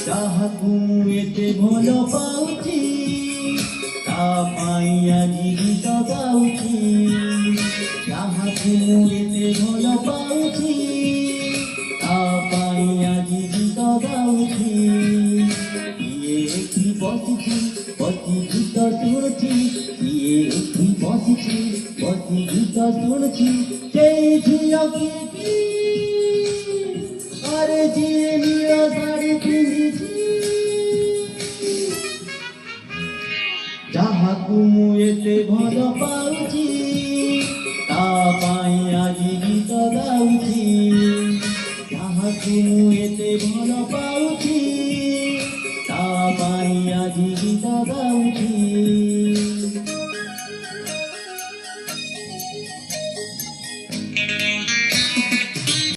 ଯାହାକୁ ମୁଁ ଏତେ ଭଲ ପାଉଛି ତା ପାଇଁ ଆଜି ଗୀତ ଗାଉଛି। ଯାହାକୁ ମୁଁ ଏତେ ଭଲ ପାଉଛି ତା ପାଇଁ ଆଜି ଗୀତ ଗାଉଛି। କିଏ ଏଠି ବସିଛି ବସି ଗୀତ ଶୁଣୁଛି, କିଏ ଏଠି ବସିଛି ବସି ଗୀତ ଶୁଣୁଛି। ସେଇ ଝିଅ କିଏ ଆରେ ଯିଏ ନୀଳ ଶାଢ଼ୀ ପିନ୍ଧିଛି। ଯାହାକୁ ମୁଁ ଏତେ ଭଲ ପାଉଛି ତା ପାଇଁ ଆଜି ଗୀତ ଗାଉଛି। ଯାହାକୁ ମୁଁ ଏତେ ଭଲ ପାଉଛି